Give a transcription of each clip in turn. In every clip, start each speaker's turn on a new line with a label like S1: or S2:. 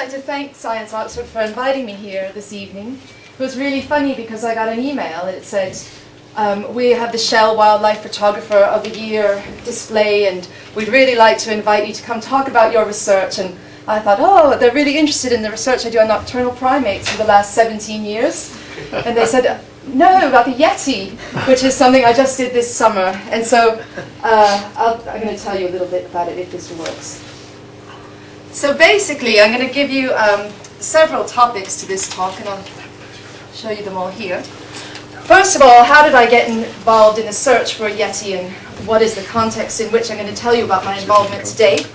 S1: like to thank Science Oxford for inviting me here this evening. It was really funny because I got an email and it said, we have the Shell Wildlife Photographer of the Year display and we'd really like to invite you to come talk about your research. And I thought, oh, they're really interested in the research I do on nocturnal primates for the last 17 years. And they said, no, about the Yeti, which is something I just did this summer. And so I'm going to tell you a little bit about it if this works. So basically, I'm going to give you several topics to this talk, and I'll show you them all here. First of all, how did I get involved in the search for a Yeti, and what is the context in which I'm going to tell you about my involvement today.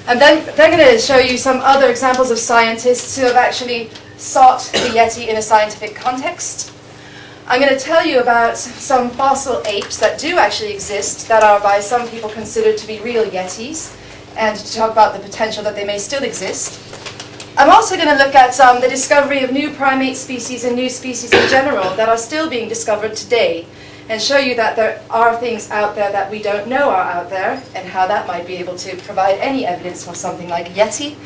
S1: And then they're going to show you some other examples of scientists who have actually sought the Yeti in a scientific context. I'm going to tell you about some fossil apes that do actually exist, that are by some people considered to be real Yetis, and to talk about the potential that they may still exist. I'm also going to look at the discovery of new primate species and new species in general that are still being discovered today, and show you that there are things out there that we don't know are out there, and how that might be able to provide any evidence for something like a Yeti.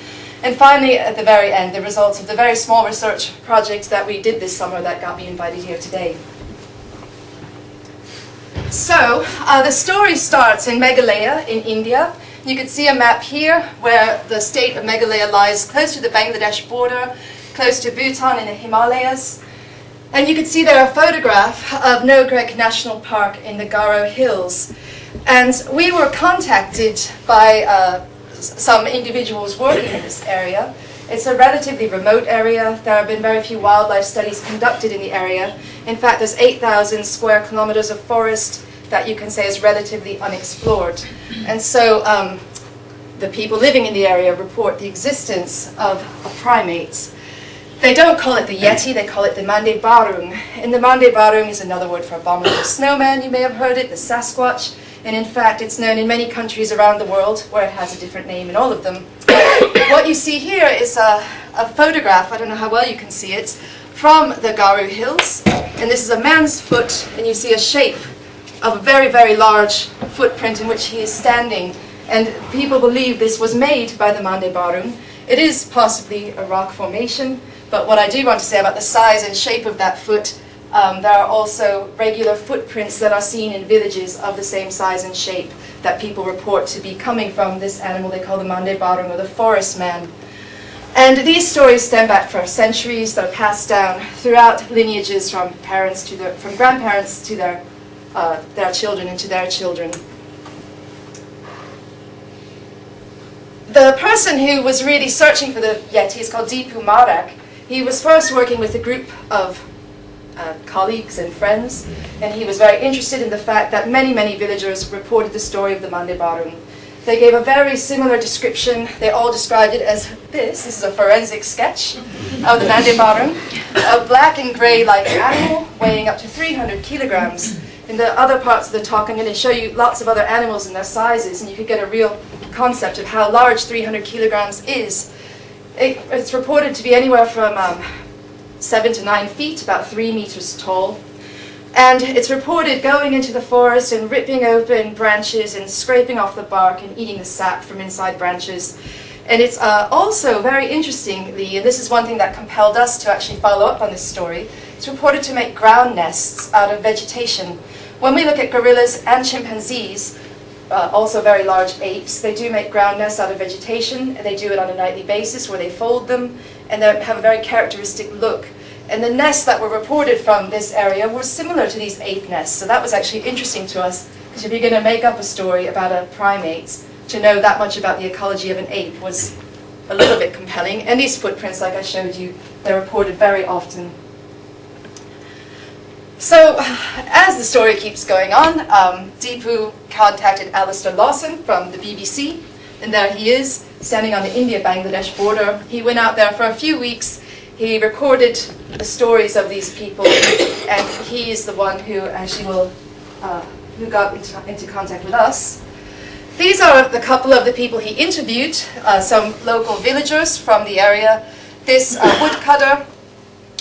S1: And finally, at the very end, the results of the very small research project that we did this summer that got me invited here today. So, the story starts in Meghalaya in India. You can see a map here where the state of Meghalaya lies close to the Bangladesh border, close to Bhutan in the Himalayas. And you can see there a photograph of Nogrek National Park in the Garo Hills. And we were contacted by some individuals working in this area. It's a relatively remote area. There have been very few wildlife studies conducted in the area. In fact, there's 8,000 square kilometers of forest that you can say is relatively unexplored. And so the people living in the area report the existence of primates. They don't call it the Yeti, they call it the Mande Barung. And the Mande Barung is another word for abominable snowman, you may have heard it, the Sasquatch. And in fact, it's known in many countries around the world, where it has a different name in all of them. What you see here is a photograph, I don't know how well you can see it, from the Garo Hills. And this is a man's foot, and you see a shape of a very, very large footprint in which he is standing. And people believe this was made by the Mande Barung. It is possibly a rock formation, but what I do want to say about the size and shape of that foot, there are also regular footprints that are seen in villages of the same size and shape that people report to be coming from this animal they call the Mande Barung, or the forest man. And these stories stem back for centuries. They're passed down throughout lineages from grandparents to their children and to their children. The person who was really searching for the Yeti is called Deepu Marak. He was first working with a group of colleagues and friends, and he was very interested in the fact that many, many villagers reported the story of the Mande Barung. They gave a very similar description. They all described it as this. This is a forensic sketch of the Mande Barung, a black and grey-like animal weighing up to 300 kilograms. In the other parts of the talk, I'm going to show you lots of other animals and their sizes, and you could get a real concept of how large 300 kilograms is. It's reported to be anywhere from 7 to 9 feet, about 3 meters tall. And it's reported going into the forest and ripping open branches and scraping off the bark and eating the sap from inside branches. And it's also very interestingly, and this is one thing that compelled us to actually follow up on this story, it's reported to make ground nests out of vegetation. When we look at gorillas and chimpanzees, also very large apes, they do make ground nests out of vegetation, and they do it on a nightly basis where they fold them, and they have a very characteristic look. And the nests that were reported from this area were similar to these ape nests, so that was actually interesting to us, because if you're going to make up a story about a primate, to know that much about the ecology of an ape was a little bit compelling. And these footprints, like I showed you, they're reported very often. So, as the story keeps going on, Deepu contacted Alistair Lawson from the BBC, and there he is, standing on the India-Bangladesh border. He went out there for a few weeks. He recorded the stories of these people, and he is the one who actually who got into contact with us. These are the couple of the people he interviewed, some local villagers from the area. This woodcutter,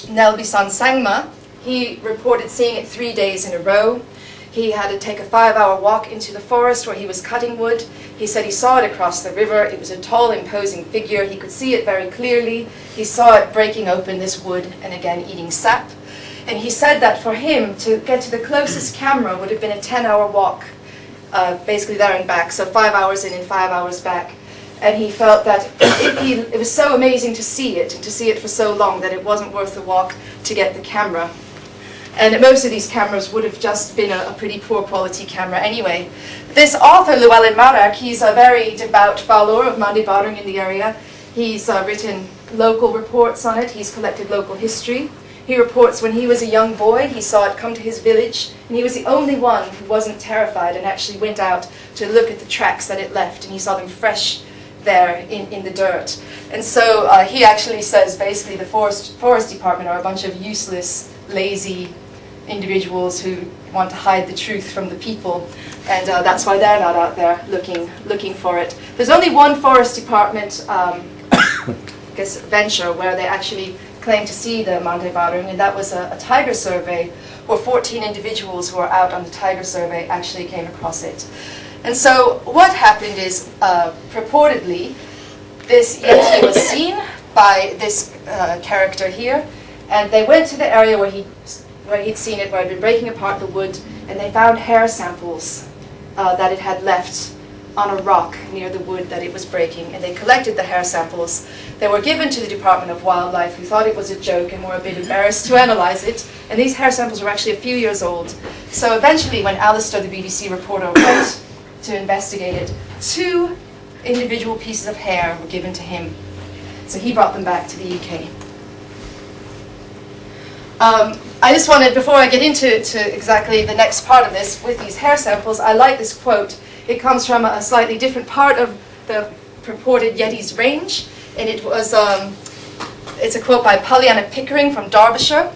S1: Nelbisan Sangma, he reported seeing it 3 days in a row. He had to take a 5-hour walk into the forest where he was cutting wood. He said he saw it across the river. It was a tall, imposing figure. He could see it very clearly. He saw it breaking open this wood and again eating sap. And he said that for him to get to the closest camera would have been a 10-hour walk, basically there and back, so 5 hours in and 5 hours back. And he felt that it was so amazing to see it, and to see it for so long, that it wasn't worth the walk to get the camera. And most of these cameras would have just been a pretty poor quality camera anyway. This author, Llewellyn Marach, he's a very devout follower of Mande Barung in the area. He's written local reports on it. He's collected local history. He reports when he was a young boy, he saw it come to his village, and he was the only one who wasn't terrified and actually went out to look at the tracks that it left, and he saw them fresh there in the dirt. And so he actually says basically the forest department are a bunch of useless, lazy individuals who want to hide the truth from the people, and that's why they're not out there looking for it. There's only one forest department venture where they actually claim to see the Mande Barung, and that was a tiger survey where 14 individuals who were out on the tiger survey actually came across it. And so what happened is, purportedly, this Yeti was seen by this character here, and they went to the area where he'd seen it, where it had been breaking apart the wood, and they found hair samples that it had left on a rock near the wood that it was breaking, and they collected the hair samples. They were given to the Department of Wildlife, who thought it was a joke and were a bit embarrassed to analyze it, and these hair samples were actually a few years old. So eventually, when Alistair, the BBC reporter, went to investigate it, 2 individual pieces of hair were given to him. So he brought them back to the UK. I just wanted, before I get into exactly the next part of this, with these hair samples, I like this quote. It comes from a slightly different part of the purported Yeti's range, and it's a quote by Pollyanna Pickering from Derbyshire.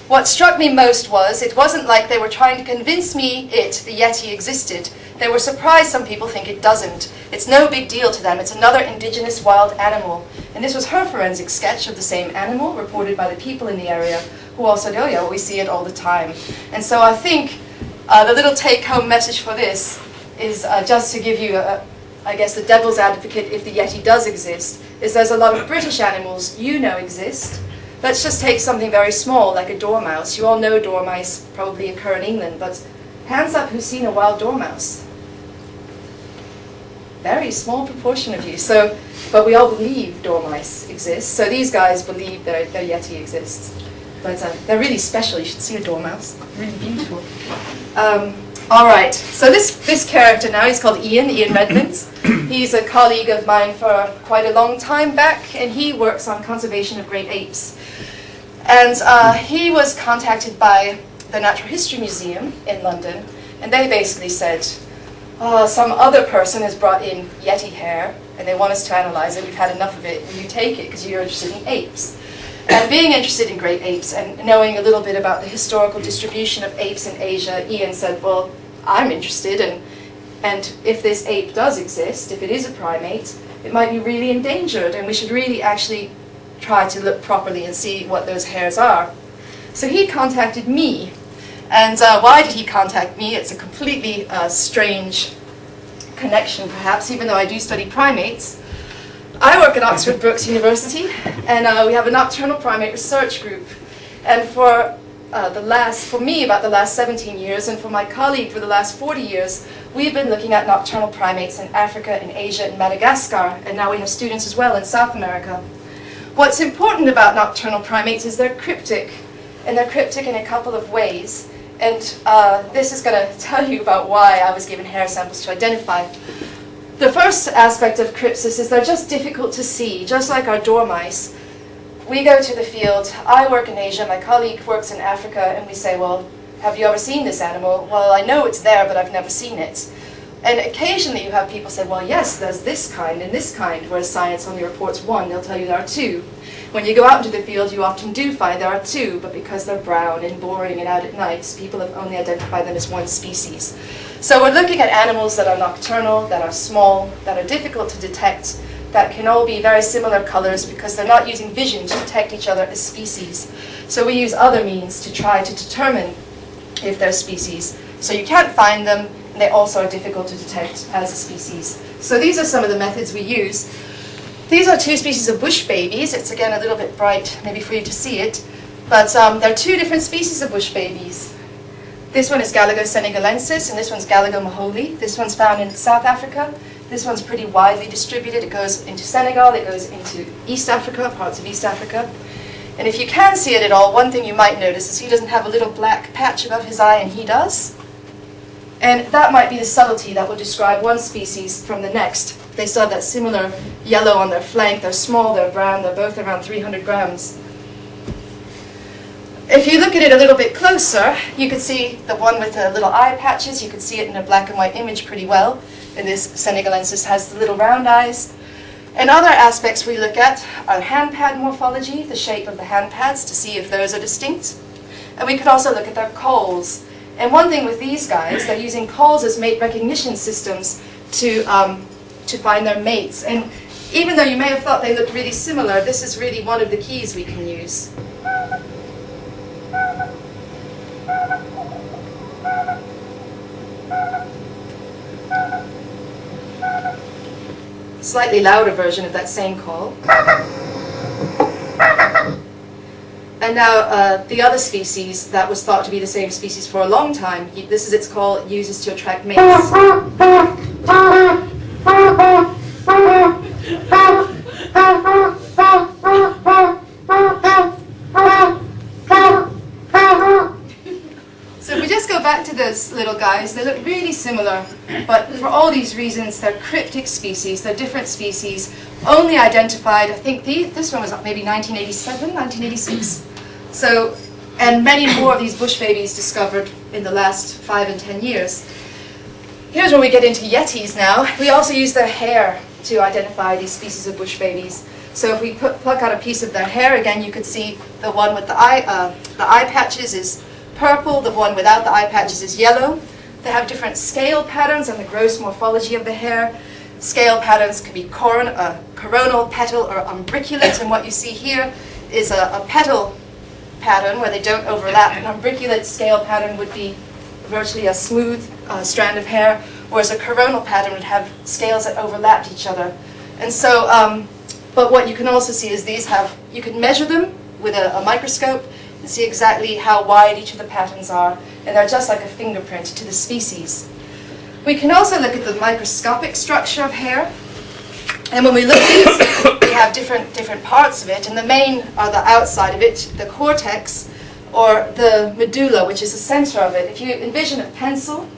S1: What struck me most was, it wasn't like they were trying to convince me the Yeti existed. They were surprised some people think it doesn't. It's no big deal to them. It's another indigenous wild animal. And this was her forensic sketch of the same animal, reported by the people in the area, who all said, oh yeah, well, we see it all the time. And so I think the little take-home message for this is just to give you, I guess, the devil's advocate, if the Yeti does exist, is there's a lot of British animals you know exist. Let's just take something very small, like a dormouse. You all know dormice probably occur in England, but hands up who's seen a wild dormouse? Very small proportion of you. So, but we all believe dormice exist. So these guys believe their Yeti exists. But they're really special. You should see a dormouse. Really beautiful. All right. So this character now, he's called Ian Redmond. He's a colleague of mine for quite a long time back, and he works on conservation of great apes. And he was contacted by the Natural History Museum in London, and they basically said, some other person has brought in Yeti hair, and they want us to analyze it. We've had enough of it. Will you take it because you're interested in apes? And being interested in great apes and knowing a little bit about the historical distribution of apes in Asia, Ian said, well, I'm interested, and if this ape does exist, if it is a primate, it might be really endangered, and we should really actually try to look properly and see what those hairs are. So he contacted me. And why did he contact me? It's a completely strange connection, perhaps, even though I do study primates. I work at Oxford Brookes University, and we have a nocturnal primate research group. And for me, about the last 17 years, and for my colleague for the last 40 years, we've been looking at nocturnal primates in Africa, in Asia, in Madagascar, and now we have students as well in South America. What's important about nocturnal primates is they're cryptic, and they're cryptic in a couple of ways. And this is going to tell you about why I was given hair samples to identify. The first aspect of crypsis is they're just difficult to see, just like our dormice. We go to the field, I work in Asia, my colleague works in Africa, and we say, well, have you ever seen this animal? Well, I know it's there, but I've never seen it. And occasionally you have people say, well, yes, there's this kind and this kind, whereas science only reports one, they'll tell you there are 2. When you go out into the field, you often do find there are 2, but because they're brown and boring and out at night, people have only identified them as one species. So we're looking at animals that are nocturnal, that are small, that are difficult to detect, that can all be very similar colors because they're not using vision to detect each other as species. So we use other means to try to determine if they're species. So you can't find them, and they also are difficult to detect as a species. So these are some of the methods we use. These are two species of bush babies. It's again a little bit bright, maybe for you to see it, but there are two different species of bush babies. This one is Galago senegalensis, and this one's Galago maholi. This one's found in South Africa. This one's pretty widely distributed. It goes into Senegal, it goes into East Africa, parts of East Africa. And if you can see it at all, one thing you might notice is he doesn't have a little black patch above his eye, and he does. And that might be the subtlety that will describe one species from the next. They still have that similar yellow on their flank. They're small, they're brown, they're both around 300 grams. If you look at it a little bit closer, you can see the one with the little eye patches. You can see it in a black and white image pretty well. And this senegalensis has the little round eyes. And other aspects we look at are hand pad morphology, the shape of the hand pads, to see if those are distinct. And we could also look at their calls. And one thing with these guys, they're using calls as mate recognition systems to find their mates. And even though you may have thought they looked really similar, this is really one of the keys we can use. Slightly louder version of that same call. And now the other species that was thought to be the same species for a long time, this is its call it uses to attract mates. So if we just go back to those little guys, they look really similar, but for all these reasons, they're cryptic species, they're different species, only identified, I think this one was maybe 1987, 1986. So, and many more of these bush babies discovered in the last 5 and 10 years. Here's where we get into Yetis now. We also use their hair to identify these species of bush babies. So if we pluck out a piece of their hair, again you could see the one with the eye patches is purple, the one without the eye patches is yellow. They have different scale patterns on the gross morphology of the hair. Scale patterns can be coronal, petal, or umbriculate, and what you see here is a petal pattern where they don't overlap. An umbriculate scale pattern would be virtually a smooth strand of hair, whereas a coronal pattern would have scales that overlapped each other. And so, but what you can also see is these have, you can measure them with a microscope and see exactly how wide each of the patterns are, and they're just like a fingerprint to the species. We can also look at the microscopic structure of hair, and when we look at it, we have different parts of it, and the main are the outside of it, the cortex, or the medulla, which is the center of it. If you envision a pencil,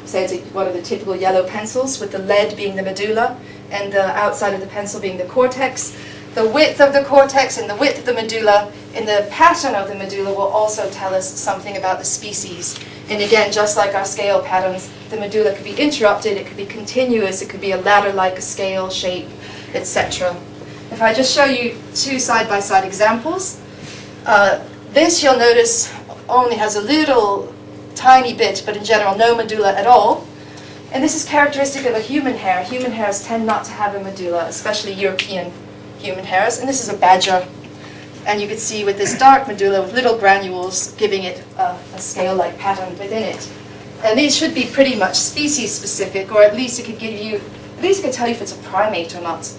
S1: say it's one of the typical yellow pencils, with the lead being the medulla, and the outside of the pencil being the cortex, the width of the cortex and the width of the medulla and the pattern of the medulla will also tell us something about the species. And again, just like our scale patterns, the medulla could be interrupted, it could be continuous, it could be a ladder-like scale shape, etc. If I just show you two side-by-side examples, this you'll notice only has a little tiny bit, but in general no medulla at all. And this is characteristic of a human hair. Human hairs tend not to have a medulla, especially European human hairs. And this is a badger. And you can see with this dark medulla with little granules giving it a scale-like pattern within it. And these should be pretty much species-specific, or at least it could give you, at least it could tell you if it's a primate or not,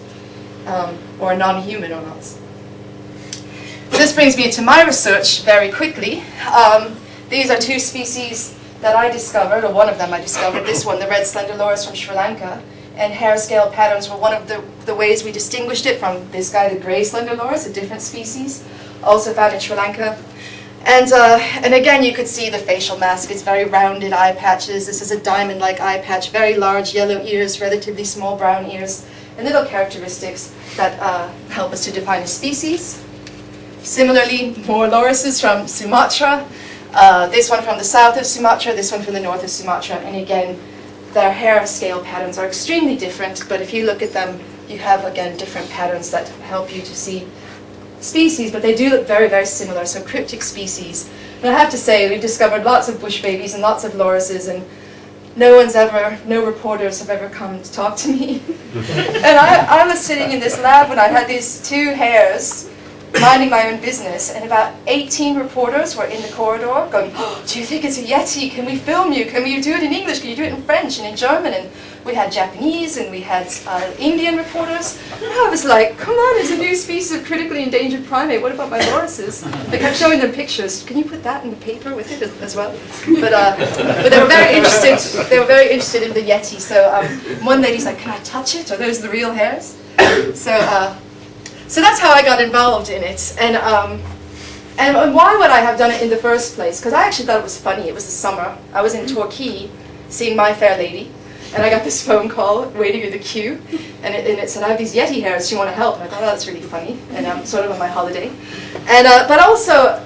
S1: or a non-human or not. This brings me to my research very quickly. These are two species that I discovered, or one of them I discovered, this one, the red slender loris from Sri Lanka, and hair scale patterns were one of the ways we distinguished it from this guy, the gray slender loris, a different species, also found in Sri Lanka. And again, you could see the facial mask. It's very rounded eye patches. This is a diamond-like eye patch, very large yellow ears, relatively small brown ears, and little characteristics that help us to define a species. Similarly, more lorises from Sumatra. This one from the south of Sumatra, this one from the north of Sumatra, and again, their hair scale patterns are extremely different, but if you look at them, you have, again, different patterns that help you to see species, but they do look very, very similar, so cryptic species. And I have to say, we've discovered lots of bush babies and lots of lorises, and no reporters have ever come to talk to me. And I was sitting in this lab when I had these two hairs minding my own business, and about 18 reporters were in the corridor going, "Oh, do you think it's a Yeti? Can we film you? Can you do it in English? Can you do it in French and in German?" And we had Japanese and we had Indian reporters. And I was like, come on, it's a new species of critically endangered primate. What about my lorises? They kept showing them pictures. Can you put that in the paper with it as well? But they were very interested. They were very interested in the Yeti. So one lady's like, "Can I touch it? Are those the real hairs?" So that's how I got involved in it. And why would I have done it in the first place? Because I actually thought it was funny. It was the summer. I was in Torquay seeing My Fair Lady. And I got this phone call waiting in the queue. And it said, "I have these Yeti hairs. Do you want to help?" And I thought, "Oh, that's really funny." And I'm sort of on my holiday. And but also,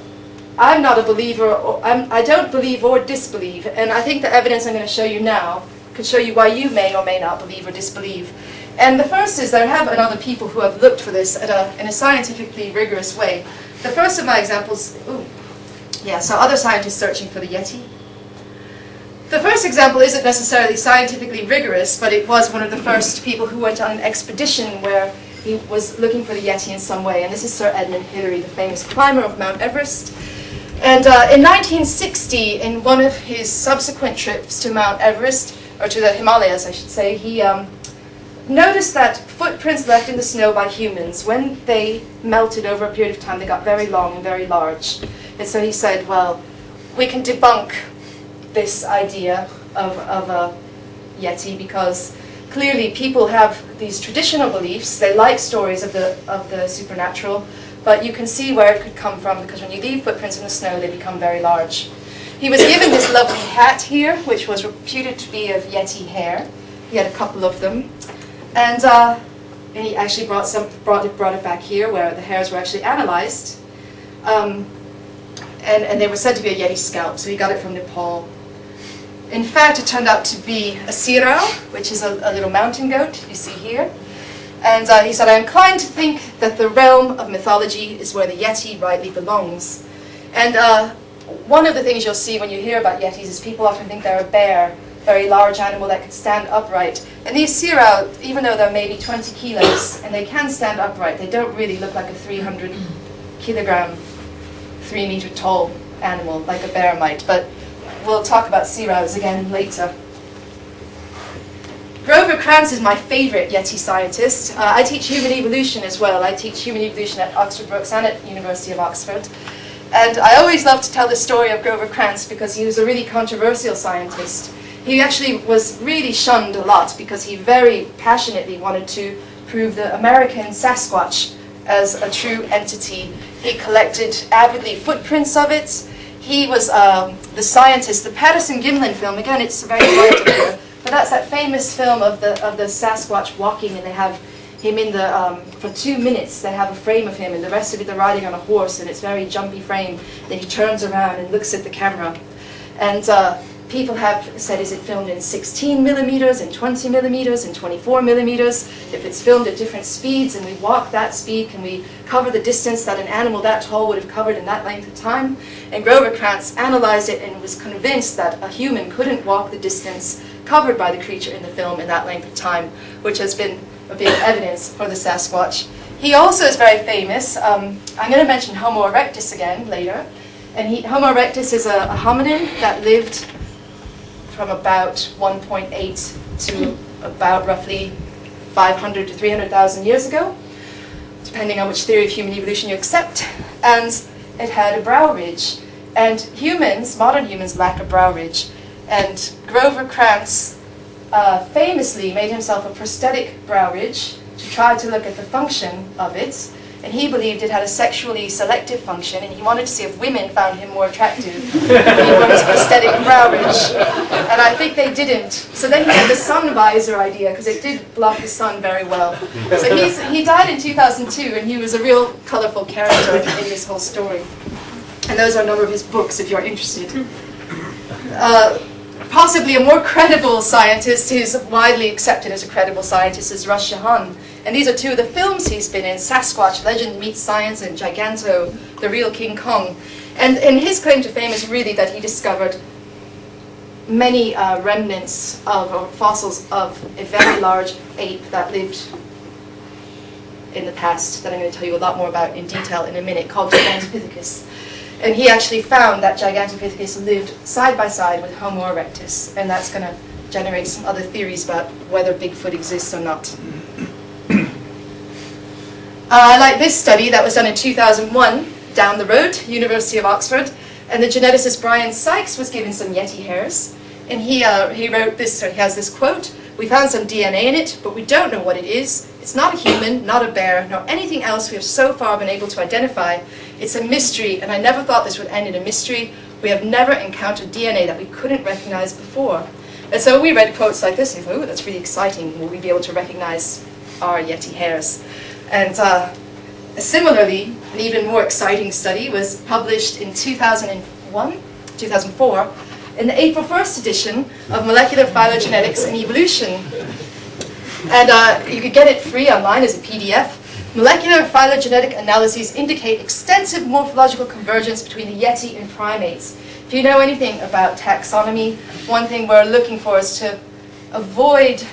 S1: I'm not a believer. I don't believe or disbelieve. And I think the evidence I'm going to show you now could show you why you may or may not believe or disbelieve. And the first is there have been other people who have looked for this in a scientifically rigorous way. The first of my examples, so other scientists searching for the Yeti. The first example isn't necessarily scientifically rigorous, but it was one of the first people who went on an expedition where he was looking for the Yeti in some way. And this is Sir Edmund Hillary, the famous climber of Mount Everest. And in 1960, in one of his subsequent trips to Mount Everest, or to the Himalayas, I should say, he noticed that footprints left in the snow by humans, when they melted over a period of time, they got very long and very large. And so he said, well, we can debunk this idea of a Yeti, because clearly people have these traditional beliefs. They like stories of the supernatural, but you can see where it could come from, because when you leave footprints in the snow, they become very large. He was given this lovely hat here, which was reputed to be of Yeti hair. He had a couple of them. And he actually brought it back here, where the hairs were actually analyzed. And they were said to be a Yeti scalp, so he got it from Nepal. In fact, it turned out to be a sirao, which is a little mountain goat, you see here. And he said, "I'm inclined to think that the realm of mythology is where the Yeti rightly belongs." And one of the things you'll see when you hear about Yetis is people often think they're a bear, very large animal that could stand upright. And these sirao, even though they're maybe 20 kilos, and they can stand upright, they don't really look like a 300 kilogram, 3 meter tall animal like a bear might. But we'll talk about siraos again later. Grover Krantz is my favorite Yeti scientist. I teach human evolution as well. I teach human evolution at Oxford Brookes and at University of Oxford. And I always love to tell the story of Grover Krantz because he was a really controversial scientist. He actually was really shunned a lot because he very passionately wanted to prove the American Sasquatch as a true entity. He collected avidly footprints of it. He was the scientist, the Patterson-Gimlin film, again it's very bright up here, but that's that famous film of the Sasquatch walking, and they have him in the, for 2 minutes they have a frame of him, and the rest of it they're riding on a horse, and it's a very jumpy frame. Then he turns around and looks at the camera. And people have said, is it filmed in 16 millimeters, in 20 millimeters, in 24 millimeters? If it's filmed at different speeds and we walk that speed, can we cover the distance that an animal that tall would have covered in that length of time? And Grover Krantz analyzed it and was convinced that a human couldn't walk the distance covered by the creature in the film in that length of time, which has been a big evidence for the Sasquatch. He also is very famous. I'm going to mention Homo erectus again later. And Homo erectus is a hominin that lived from about 1.8 to about roughly 500 to 300,000 years ago, depending on which theory of human evolution you accept. And it had a brow ridge. And humans, modern humans, lack a brow ridge. And Grover Krantz famously made himself a prosthetic brow ridge to try to look at the function of it. And he believed it had a sexually selective function, and he wanted to see if women found him more attractive when he wore his prosthetic brow ridge. And I think they didn't. So then he had the sun visor idea, because it did block the sun very well. So he died in 2002, and he was a real colourful character in this whole story. And those are a number of his books, if you're interested. Possibly a more credible scientist, who's widely accepted as a credible scientist, is Russ Shahan. And these are two of the films he's been in, Sasquatch, Legend Meets Science, and Giganto, The Real King Kong. And his claim to fame is really that he discovered many remnants of, or fossils of, a very large ape that lived in the past that I'm going to tell you a lot more about in detail in a minute, called Gigantopithecus. And he actually found that Gigantopithecus lived side by side with Homo erectus, and that's going to generate some other theories about whether Bigfoot exists or not. Like this study that was done in 2001, down the road, University of Oxford, and the geneticist Brian Sykes was given some Yeti hairs, and he wrote this, so he has this quote: "We found some DNA in it, but we don't know what it is. It's not a human, not a bear, nor anything else we have so far been able to identify. It's a mystery, and I never thought this would end in a mystery. We have never encountered DNA that we couldn't recognize before." And so we read quotes like this and thought, "Oh, that's really exciting. Will we be able to recognize our Yeti hairs?" And similarly, an even more exciting study was published in 2004, in the April 1st edition of Molecular Phylogenetics and Evolution. And you could get it free online as a PDF. Molecular phylogenetic analyses indicate extensive morphological convergence between the Yeti and primates. If you know anything about taxonomy, one thing we're looking for is to avoid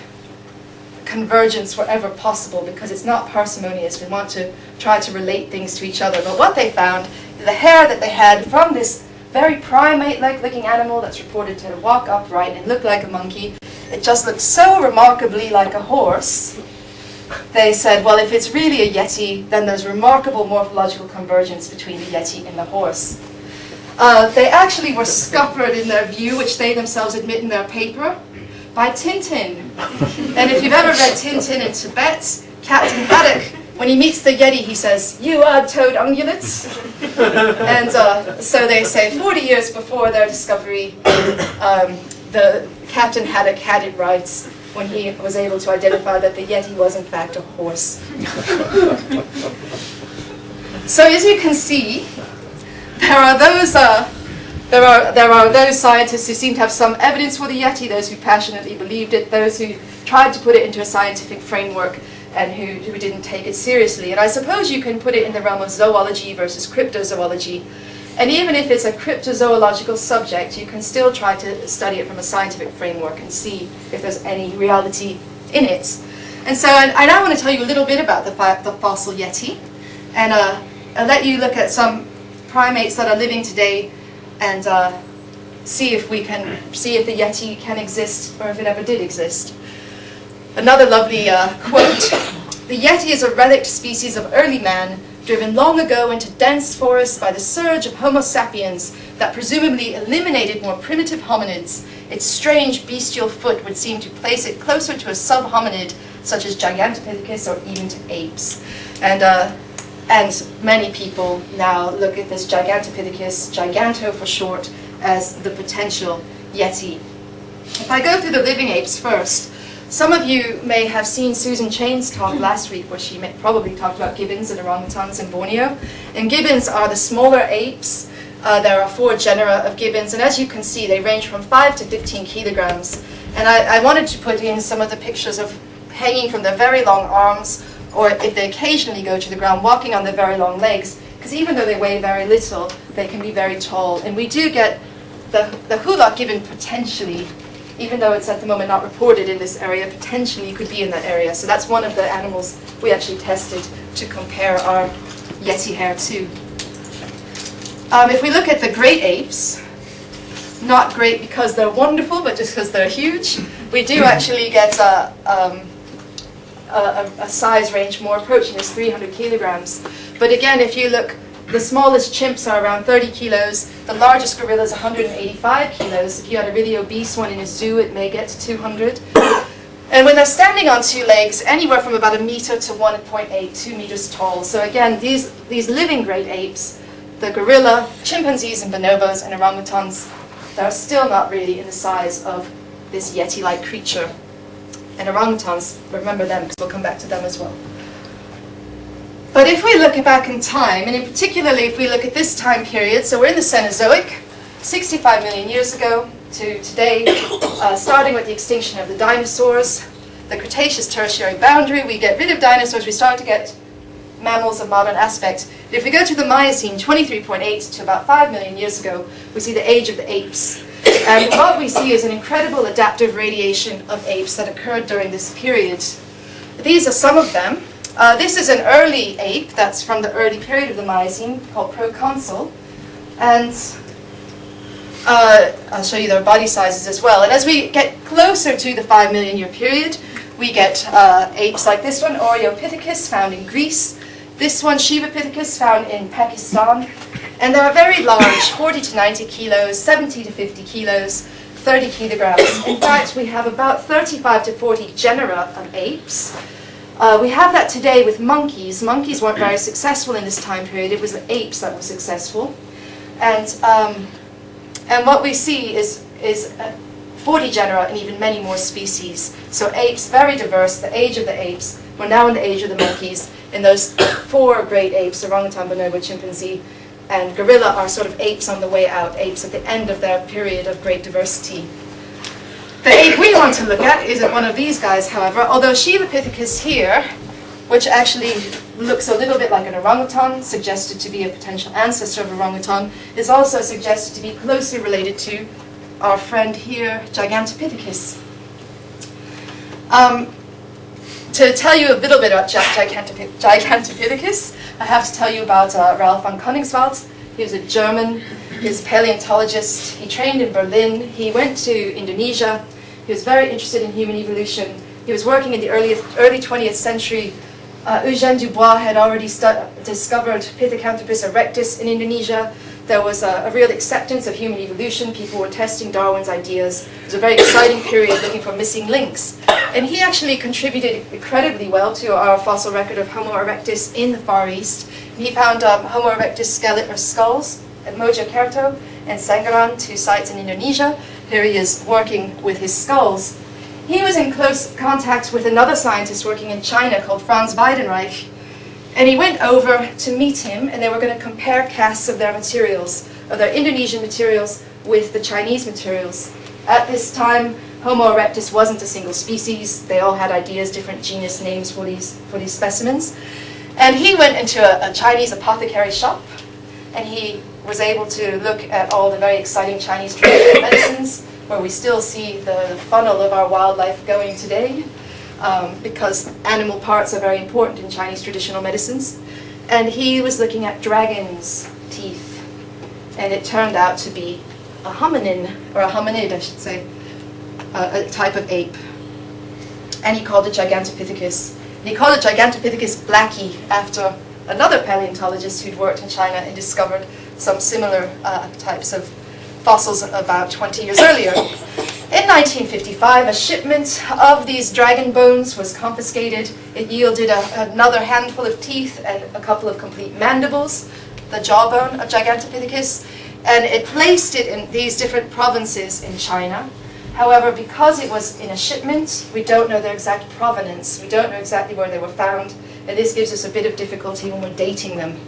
S1: convergence wherever possible, because it's not parsimonious. We want to try to relate things to each other. But what they found, the hair that they had from this very primate-like looking animal that's reported to walk upright and look like a monkey, it just looked so remarkably like a horse. They said, well, if it's really a Yeti, then there's remarkable morphological convergence between the Yeti and the horse. They actually were scuppered in their view, which they themselves admit in their paper, by Tintin. And if you've ever read Tintin in Tibet, Captain Haddock, when he meets the Yeti, he says, "You odd-toed ungulates." And so they say 40 years before their discovery, the Captain Haddock had it right when he was able to identify that the Yeti was in fact a horse. So as you can see, there are those scientists who seem to have some evidence for the Yeti, those who passionately believed it, those who tried to put it into a scientific framework, and who didn't take it seriously. And I suppose you can put it in the realm of zoology versus cryptozoology. And even if it's a cryptozoological subject, you can still try to study it from a scientific framework and see if there's any reality in it. And so I now want to tell you a little bit about the fossil Yeti, and I'll let you look at some primates that are living today and see if the Yeti can exist, or if it ever did exist. Another lovely quote: "The Yeti is a relict species of early man, driven long ago into dense forests by the surge of Homo sapiens that presumably eliminated more primitive hominids. Its strange bestial foot would seem to place it closer to a sub-hominid, such as Gigantopithecus or even to apes." And many people now look at this Gigantopithecus, Giganto for short, as the potential Yeti. If I go through the living apes first, some of you may have seen Susan Chain's talk last week, where she probably talked about gibbons and orangutans in Borneo. And gibbons are the smaller apes. There are 4 genera of gibbons, and as you can see, they range from 5 to 15 kilograms. And I wanted to put in some of the pictures of hanging from their very long arms, or if they occasionally go to the ground, walking on their very long legs, because even though they weigh very little, they can be very tall. And we do get the Hulak gibbon potentially, even though it's at the moment not reported in this area, potentially could be in that area. So that's one of the animals we actually tested to compare our Yeti hair to. If we look at the great apes, not great because they're wonderful, but just because they're huge, we do actually get a size range more approaching as 300 kilograms. But again, if you look, the smallest chimps are around 30 kilos. The largest gorilla is 185 kilos. If you had a really obese one in a zoo, it may get to 200. And when they're standing on 2 legs, anywhere from about 1 meter to 1.8, 2 meters tall. So again, these living great apes, the gorilla, chimpanzees and bonobos and orangutans, they're still not really in the size of this Yeti-like creature. And orangutans, remember them, because we'll come back to them as well. But if we look back in time, and in particularly if we look at this time period, so we're in the Cenozoic, 65 million years ago to today, starting with the extinction of the dinosaurs, the Cretaceous-Tertiary boundary, we get rid of dinosaurs, we start to get mammals of modern aspect. If we go to the Miocene, 23.8 to about 5 million years ago, we see the age of the apes. And what we see is an incredible adaptive radiation of apes that occurred during this period. These are some of them. This is an early ape that's from the early period of the Miocene called proconsul. And I'll show you their body sizes as well. And as we get closer to the 5 million year period, we get apes like this one, Oreopithecus, found in Greece. This one, Shivapithecus, found in Pakistan. And they're very large, 40 to 90 kilos, 70 to 50 kilos, 30 kilograms. In fact, we have about 35 to 40 genera of apes. We have that today with monkeys. Monkeys weren't very successful in this time period. It was the apes that were successful. And what we see is 40 genera and even many more species. So apes, very diverse. The age of the apes, we're now in the age of the monkeys. And those 4 great apes, orangutan, bonobo, chimpanzee, and gorilla, are sort of apes on the way out, apes at the end of their period of great diversity. The ape we want to look at isn't one of these guys, however, although Shivapithecus here, which actually looks a little bit like an orangutan, suggested to be a potential ancestor of orangutan, is also suggested to be closely related to our friend here, Gigantopithecus. To tell you a little bit about Gigantopithecus, I have to tell you about Ralph von Koningswald. He was a German, he was a paleontologist, he trained in Berlin, he went to Indonesia, he was very interested in human evolution. He was working in the early 20th century. Eugène Dubois had already discovered Pithecanthropus erectus in Indonesia. There was a real acceptance of human evolution. People were testing Darwin's ideas. It was a very exciting period looking for missing links. And he actually contributed incredibly well to our fossil record of Homo erectus in the Far East. He found Homo erectus skeleton or skulls at Mojokerto and Senggaran, 2 sites in Indonesia. Here he is working with his skulls. He was in close contact with another scientist working in China called Franz Weidenreich. And he went over to meet him, and they were going to compare casts of their materials, of their Indonesian materials, with the Chinese materials. At this time, Homo erectus wasn't a single species. They all had ideas, different genus names for these specimens. And he went into a Chinese apothecary shop, and he was able to look at all the very exciting Chinese traditional medicines, where we still see the funnel of our wildlife going today. Because animal parts are very important in Chinese traditional medicines. And he was looking at dragon's teeth. And it turned out to be a hominin, or a hominid, I should say, a type of ape. And he called it Gigantopithecus. And he called it Gigantopithecus blacki after another paleontologist who'd worked in China and discovered some similar types of fossils about 20 years earlier. In 1955, a shipment of these dragon bones was confiscated. It yielded another handful of teeth and a couple of complete mandibles, the jawbone of Gigantopithecus, and it placed it in these different provinces in China. However, because it was in a shipment, we don't know their exact provenance. We don't know exactly where they were found, and this gives us a bit of difficulty when we're dating them.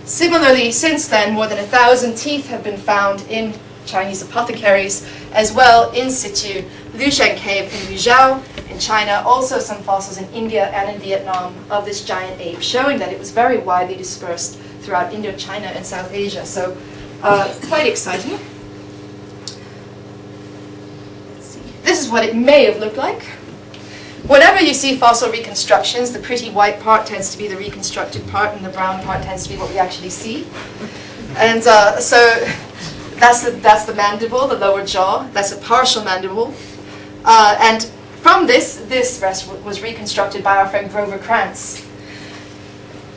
S1: Similarly, since then, more than 1,000 teeth have been found in Chinese apothecaries, as well in situ. Lushan Cave in Luzhou in China, also some fossils in India and in Vietnam of this giant ape, showing that it was very widely dispersed throughout Indochina and South Asia. So quite exciting. Let's see. This is what it may have looked like. Whenever you see fossil reconstructions, the pretty white part tends to be the reconstructed part, and the brown part tends to be what we actually see. And so that's the mandible, the lower jaw. That's a partial mandible. And from this rest was reconstructed by our friend Grover Krantz.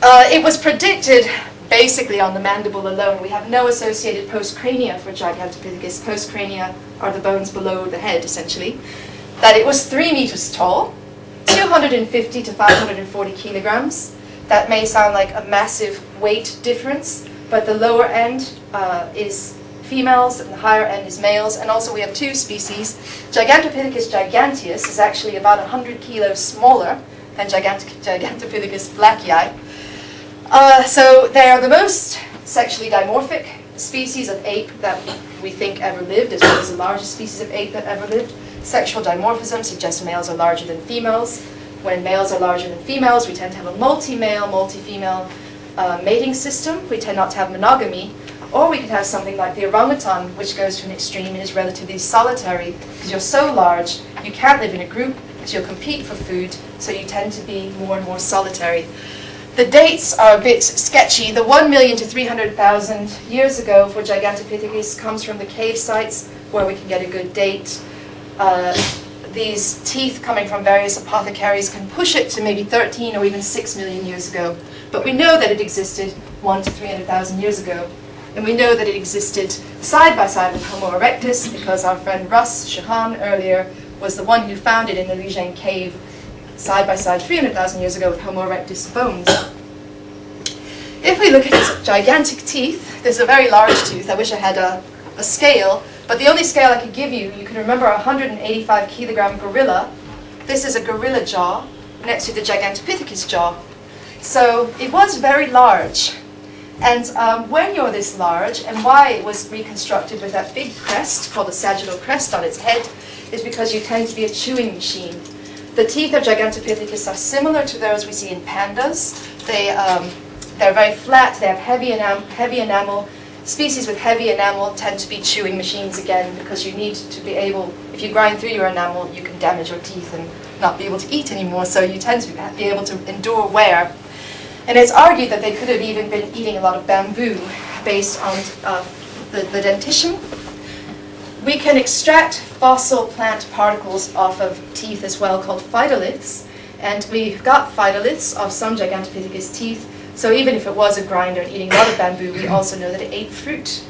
S1: It was predicted basically on the mandible alone. We have no associated postcrania for Gigantopithecus. Postcrania are the bones below the head, essentially. That it was 3 meters tall, 250 to 540 kilograms. That may sound like a massive weight difference, but the lower end is females and the higher end is males. And also we have 2 species. Gigantopithecus giganteus is actually about 100 kilos smaller than Gigantopithecus blacki. So they are the most sexually dimorphic species of ape that we think ever lived, as well as the largest species of ape that ever lived. Sexual dimorphism suggests males are larger than females. When males are larger than females, we tend to have a multi-male, multi-female mating system. We tend not to have monogamy. Or we could have something like the orangutan, which goes to an extreme and is relatively solitary, because you're so large, you can't live in a group, because you'll compete for food, so you tend to be more and more solitary. The dates are a bit sketchy. The 1 million to 300,000 years ago for Gigantopithecus comes from the cave sites where we can get a good date. These teeth coming from various apothecaries can push it to maybe 13 or even 6 million years ago. But we know that it existed 1 to 300,000 years ago. And we know that it existed side by side with Homo erectus because our friend Russ Shahan earlier was the one who found it in the Lijiang cave side by side 300,000 years ago with Homo erectus bones. If we look at its gigantic teeth, there's a very large tooth. I wish I had a scale, but the only scale I could give you, you can remember a 185 kilogram gorilla. This is a gorilla jaw next to the Gigantopithecus jaw. So it was very large. And when you're this large, and why it was reconstructed with that big crest, called the sagittal crest on its head, is because you tend to be a chewing machine. The teeth of Gigantopithecus are similar to those we see in pandas. They're very flat, they have heavy enamel. Species with heavy enamel tend to be chewing machines again, because you need to be able, if you grind through your enamel, you can damage your teeth and not be able to eat anymore, so you tend to be able to endure wear. And it's argued that they could have even been eating a lot of bamboo based on the dentition. We can extract fossil plant particles off of teeth as well, called phytoliths. And we've got phytoliths of some Gigantopithecus teeth. So even if it was a grinder and eating a lot of bamboo, we also know that it ate fruit.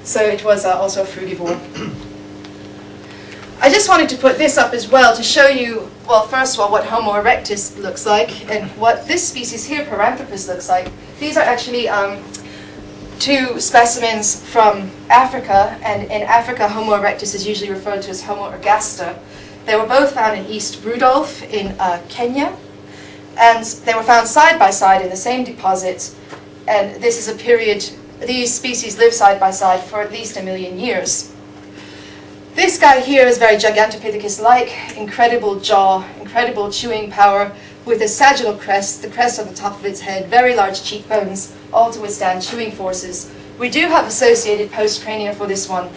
S1: So it was also a frugivore. I just wanted to put this up as well to show you, well, first of all, what Homo erectus looks like and what this species here, Paranthropus, looks like. These are actually two specimens from Africa, and in Africa, Homo erectus is usually referred to as Homo ergaster. They were both found in East Rudolph in Kenya, and they were found side by side in the same deposit, and this is a period, these species live side by side for at least 1 million years. This guy here is very Gigantopithecus-like, incredible jaw, incredible chewing power, with a sagittal crest, the crest on the top of its head, very large cheekbones, all to withstand chewing forces. We do have associated postcrania for this one,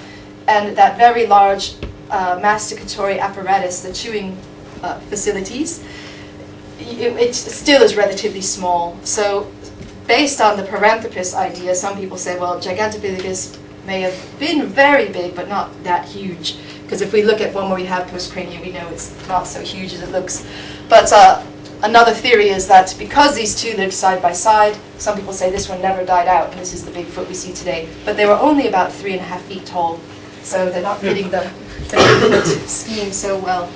S1: and that very large masticatory apparatus, the chewing facilities, it still is relatively small. So based on the Paranthropus idea, some people say, well, Gigantopithecus may have been very big, but not that huge. Because if we look at one where we have postcrania, we know it's not so huge as it looks. But another theory is that because these two lived side by side, some people say this one never died out, and this is the Bigfoot we see today. But they were only about 3.5 feet tall, so they're not fitting the Bigfoot scheme so well.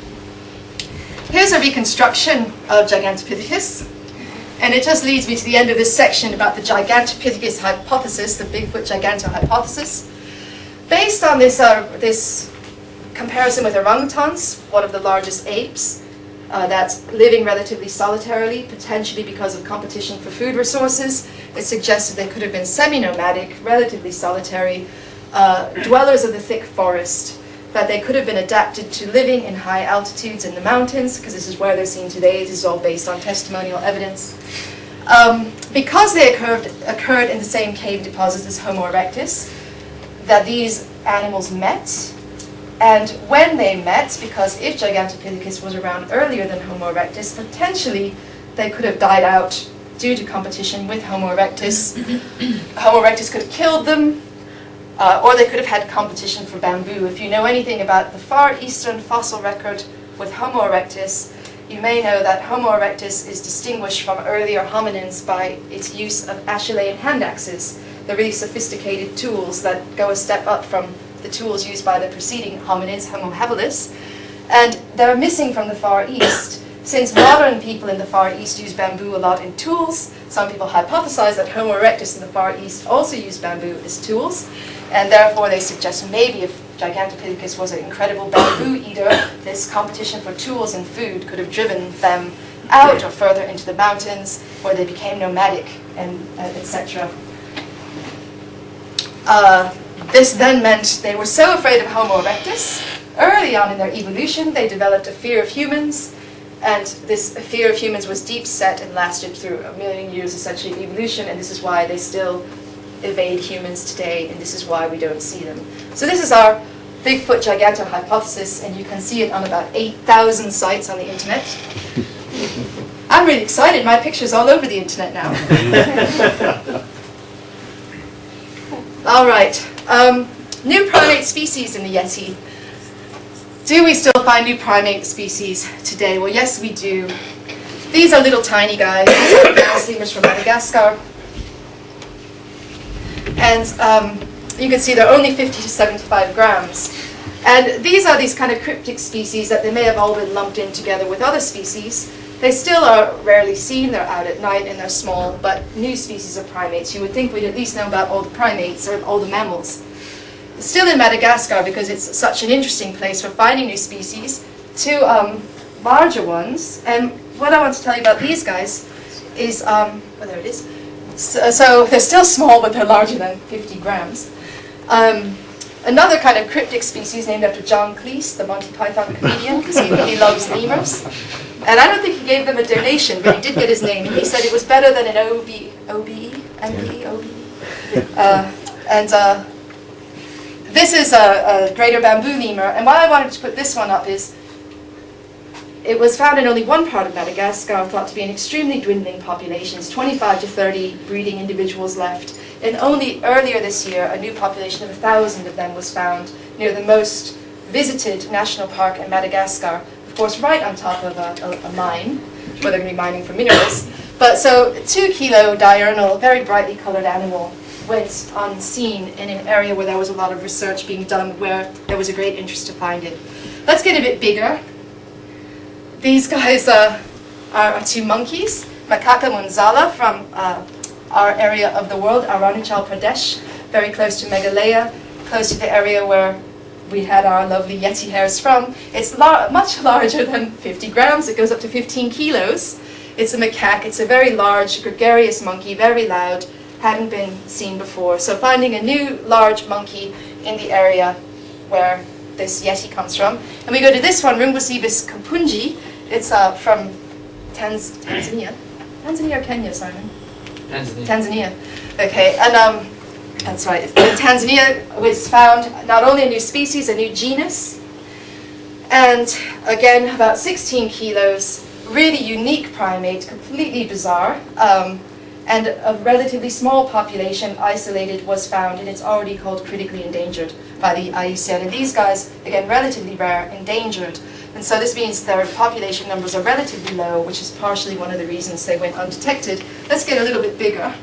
S1: Here's a reconstruction of Gigantopithecus. And it just leads me to the end of this section about the Gigantopithecus hypothesis, the Bigfoot Giganto hypothesis. Based on this comparison with orangutans, one of the largest apes, that's living relatively solitarily, potentially because of competition for food resources, it suggested they could have been semi-nomadic, relatively solitary, dwellers of the thick forest, that they could have been adapted to living in high altitudes in the mountains, because this is where they're seen today. This is all based on testimonial evidence. Because they occurred in the same cave deposits as Homo erectus, that these animals met, and when they met, because if Gigantopithecus was around earlier than Homo erectus, potentially they could have died out due to competition with Homo erectus. Homo erectus could have killed them, or they could have had competition for bamboo. If you know anything about the Far Eastern fossil record with Homo erectus, you may know that Homo erectus is distinguished from earlier hominins by its use of Acheulean hand axes, the really sophisticated tools that go a step up from the tools used by the preceding hominids, Homo habilis. And they're missing from the Far East. Since modern people in the Far East use bamboo a lot in tools, some people hypothesize that Homo erectus in the Far East also used bamboo as tools. And therefore they suggest maybe if Gigantopithecus was an incredible bamboo eater, this competition for tools and food could have driven them out or further into the mountains, where they became nomadic, and etc. This then meant they were so afraid of Homo erectus, early on in their evolution they developed a fear of humans, and this fear of humans was deep set and lasted through 1 million years essentially of evolution, and this is why they still evade humans today, and this is why we don't see them. So this Bigfoot gigantor hypothesis, and you can see it on about 8,000 sites on the internet. I'm really excited. My picture's all over the internet now. All right. New primate species in the Yeti. Do we still find new primate species today? Well, yes, we do. These are little tiny guys. These are mouse lemurs from Madagascar. And you can see they're only 50 to 75 grams. And these are these kind of cryptic species that they may have all been lumped in together with other species. They still are rarely seen. They're out at night and they're small, but new species of primates. You would think we'd at least know about all the primates or all the mammals. Still in Madagascar, because it's such an interesting place for finding new species, two larger ones. And what I want to tell you about these guys is, oh, there it is. So they're still small, but they're larger than 50 grams. Another kind of cryptic species named after John Cleese, the Monty Python comedian, because he really loves lemurs. And I don't think he gave them a donation, but he did get his name. And he said it was better than an OBE. This is a greater bamboo lemur. And why I wanted to put this one up is it was found in only one part of Madagascar, thought to be an extremely dwindling population. It's 25 to 30 breeding individuals left. And only earlier this year, a new population of 1,000 of them was found near the most visited national park in Madagascar, of course, right on top of a mine, where they're going to be mining for minerals. But so, 2 kilo diurnal, very brightly colored animal went unseen in an area where there was a lot of research being done, where there was a great interest to find it. Let's get a bit bigger. These guys are 2 monkeys, Macaca munzala from our area of the world, Arunachal Pradesh, very close to Meghalaya, close to the area where we had our lovely Yeti hairs from. It's much larger than 50 grams. It goes up to 15 kilos. It's a macaque. It's a very large, gregarious monkey, very loud, hadn't been seen before. So finding a new large monkey in the area where this Yeti comes from. And we go to this one, Rumbucebus kampunji. It's from Tanzania. Tanzania or Kenya, Simon? Tanzania. Okay, and that's right. In Tanzania was found not only a new species, a new genus, and again about 16 kilos, really unique primate, completely bizarre, and a relatively small population isolated was found, and it's already called critically endangered by the IUCN. And these guys, again, relatively rare, endangered. And so this means their population numbers are relatively low, which is partially one of the reasons they went undetected. Let's get a little bit bigger,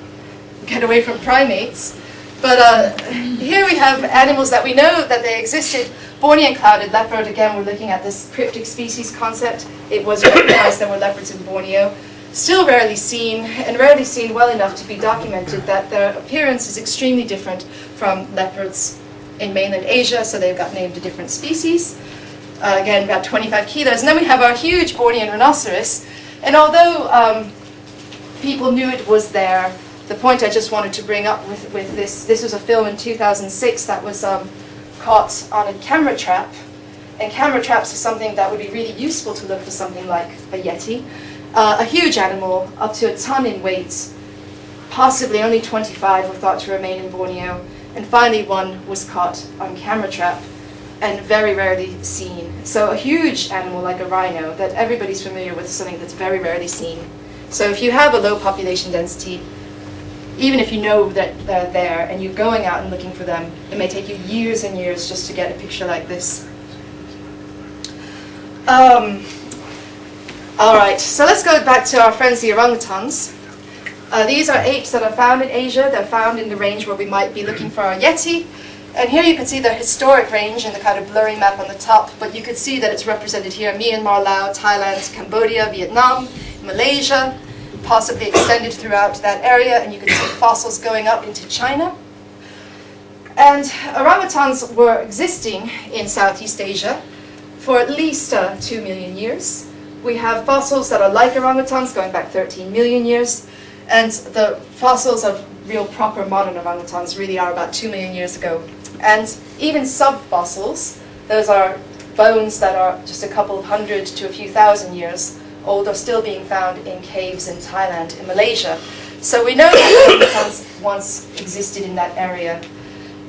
S1: get away from primates. But here we have animals that we know that they existed. Bornean clouded leopard, again, we're looking at this cryptic species concept. It was recognized there were leopards in Borneo. Still rarely seen, and rarely seen well enough to be documented that their appearance is extremely different from leopards in mainland Asia, so they've got named a different species. Again, about 25 kilos. And then we have our huge Bornean rhinoceros. And although people knew it was there, the point I just wanted to bring up with this was a film in 2006 that was caught on a camera trap. And camera traps are something that would be really useful to look for something like a Yeti. A huge animal, up to a ton in weight, possibly only 25 were thought to remain in Borneo. And finally one was caught on camera trap and very rarely seen. So a huge animal like a rhino that everybody's familiar with, something that's very rarely seen. So if you have a low population density, even if you know that they're there and you're going out and looking for them, it may take you years and years just to get a picture like this. All right, so let's go back to our friends the orangutans. These are apes that are found in Asia. They're found in the range where we might be looking for our Yeti. And here you can see the historic range in the kind of blurry map on the top, but you can see that it's represented here: Myanmar, Laos, Thailand, Cambodia, Vietnam, Malaysia, possibly extended throughout that area, and you can see fossils going up into China. And orangutans were existing in Southeast Asia for at least 2 million years. We have fossils that are like orangutans going back 13 million years, and the fossils of real proper modern orangutans really are about 2 million years ago. And even subfossils, those are bones that are just a couple of hundred to a few thousand years old, are still being found in caves in Thailand, in Malaysia. So we know that orangutans once existed in that area.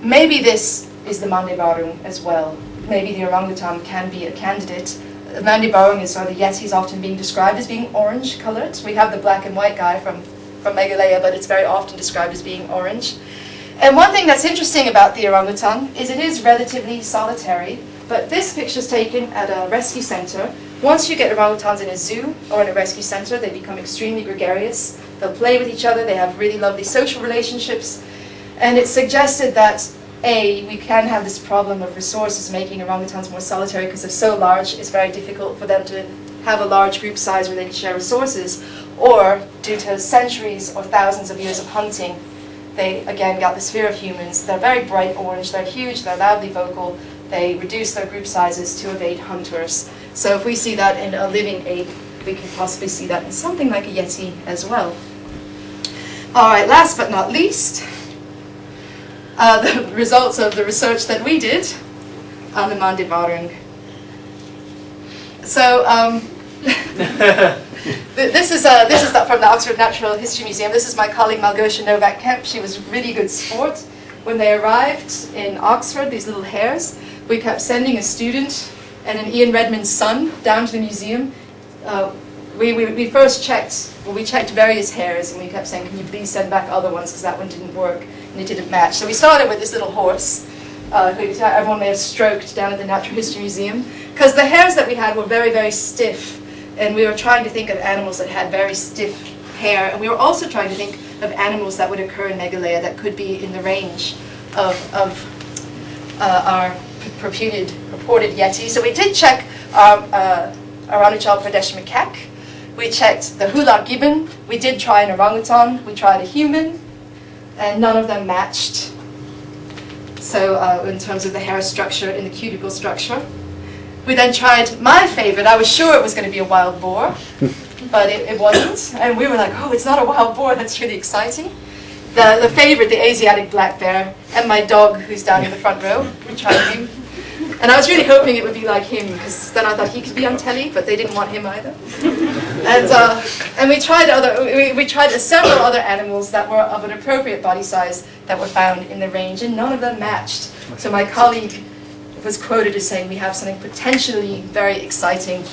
S1: Maybe this is the Mandibarung as well. Maybe the orangutan can be a candidate. The Mandibarung is, or the Yeti, is often being described as being orange colored. We have the black and white guy from Meghalaya, but it's very often described as being orange. And one thing that's interesting about the orangutan is it is relatively solitary, but this picture is taken at a rescue center. Once you get orangutans in a zoo or in a rescue center, they become extremely gregarious. They'll play with each other, they have really lovely social relationships, and it's suggested that we can have this problem of resources making orangutans more solitary because they're so large, it's very difficult for them to have a large group size where they can share resources, or due to centuries or thousands of years of hunting, they again got this fear of humans. They're very bright orange, they're huge, they're loudly vocal, they reduce their group sizes to evade hunters. So if we see that in a living ape, we can possibly see that in something like a Yeti as well. All right, last but not least, the results of the research that we did on the Mandibarung. So this is from the Oxford Natural History Museum. This is my colleague Malgosia Novak-Kemp. She was a really good sport. When they arrived in Oxford, these little hares, we kept sending a student and an Ian Redmond's son down to the museum. We first checked, we checked various hares, and we kept saying, can you please send back other ones, because that one didn't work, and it didn't match. So we started with this little horse, who everyone may have stroked down at the Natural History Museum, because the hairs that we had were very, very stiff, and we were trying to think of animals that had very stiff hair, and we were also trying to think of animals that would occur in Meghalaya that could be in the range of our reported Yeti. So we did check Arunachal Pradesh macaque. We checked the hula gibbon. We did try an orangutan. We tried a human, and none of them matched. So in terms of the hair structure and the cuticle structure. We then tried my favorite. I was sure it was going to be a wild boar, but it wasn't. And we were like, oh, it's not a wild boar. That's really exciting. The favorite, the Asiatic black bear, and my dog, who's down in the front row. We tried him. And I was really hoping it would be like him, because then I thought he could be on telly, but they didn't want him either. And we tried several other animals that were of an appropriate body size that were found in the range, and none of them matched. So my colleague was quoted as saying, we have something potentially very exciting.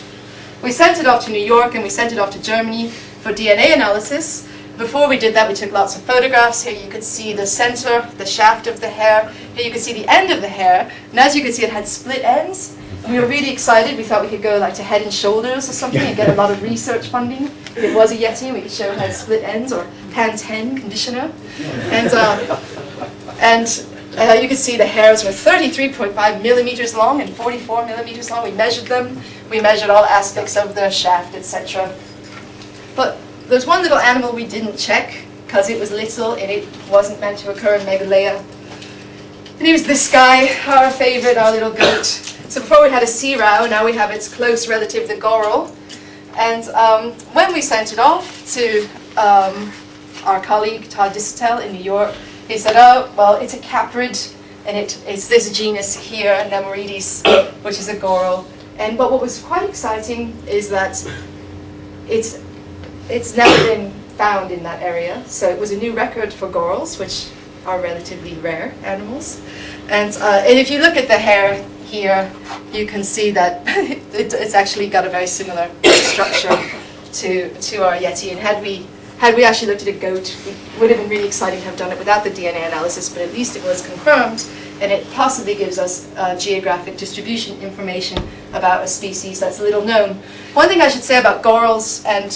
S1: We sent it off to New York, and we sent it off to Germany for DNA analysis. Before we did that, we took lots of photographs. Here you could see the center, the shaft of the hair. Here you could see the end of the hair. And as you can see, it had split ends. And we were really excited. We thought we could go like to Head and Shoulders or something and get a lot of research funding. If it was a Yeti, we could show it had split ends, or Pantene conditioner. And you could see the hairs were 33.5 millimeters long and 44 millimeters long. We measured them. We measured all aspects of the shaft, etc. But there's one little animal we didn't check because it was little and it wasn't meant to occur in Meghalaya. And he was this guy, our favorite, our little goat. So before we had a sea row, now we have its close relative, the goral. And when we sent it off to our colleague Todd Dissetel in New York, he said, oh, well, it's a caprid, and it's this genus here, Nemoridis, which is a goral. But what was quite exciting is that it's never been found in that area. So it was a new record for gorals, which are relatively rare animals. And if you look at the hair here, you can see that it's actually got a very similar structure to our Yeti. And had we actually looked at a goat, it would have been really exciting to have done it without the DNA analysis, but at least it was confirmed, and it possibly gives us geographic distribution information about a species that's little known. One thing I should say about gorals and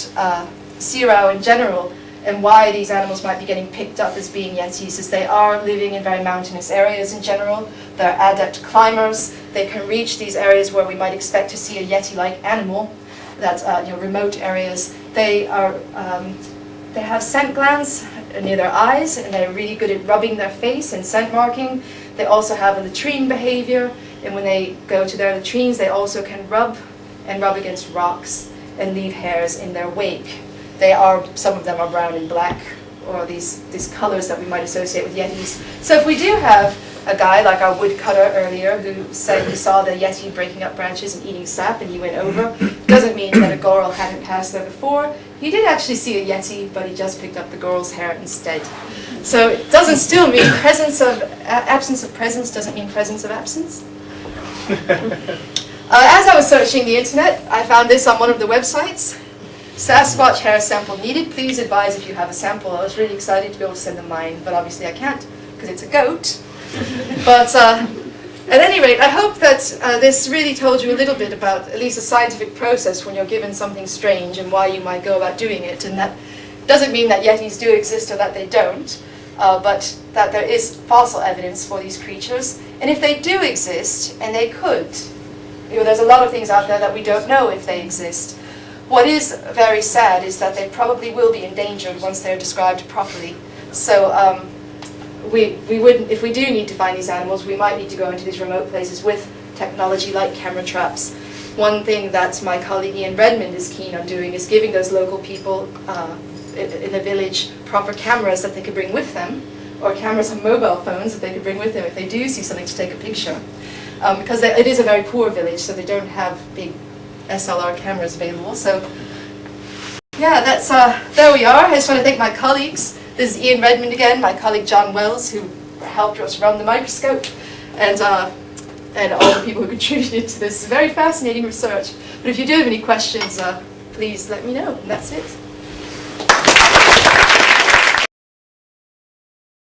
S1: Sirau in general, and why these animals might be getting picked up as being Yetis, is they are living in very mountainous areas in general. They're adept climbers. They can reach these areas where we might expect to see a Yeti-like animal, that's remote areas. They have scent glands near their eyes, and they're really good at rubbing their face and scent marking. They also have a latrine behavior, and when they go to their latrines, they also can rub against rocks and leave hairs in their wake. Some of them are brown and black, or these colors that we might associate with Yetis. So if we do have a guy like our woodcutter earlier who said he saw the Yeti breaking up branches and eating sap and he went over, doesn't mean that a goral hadn't passed there before. He did actually see a Yeti, but he just picked up the goral's hair instead. So it doesn't still mean absence of presence doesn't mean presence of absence. As I was searching the internet, I found this on one of the websites. Sasquatch hair sample needed. Please advise if you have a sample. I was really excited to be able to send them mine, but obviously I can't because it's a goat. But at any rate, I hope that this really told you a little bit about at least a scientific process when you're given something strange and why you might go about doing it. And that doesn't mean that Yetis do exist or that they don't, but that there is fossil evidence for these creatures. And if they do exist, and they could, there's a lot of things out there that we don't know if they exist. What is very sad is that they probably will be endangered once they're described properly. So we wouldn't, if we do need to find these animals, we might need to go into these remote places with technology like camera traps. One thing that my colleague Ian Redmond is keen on doing is giving those local people in the village proper cameras that they could bring with them, or cameras on mobile phones that they could bring with them if they do see something to take a picture. Because it is a very poor village, so they don't have big SLR cameras available. So yeah, that's there we are. I just want to thank my colleagues. This is Ian Redmond again, my colleague John Wells, who helped us run the microscope, and all the people who contributed to this very fascinating research. But if you do have any questions, please let me know. And that's it.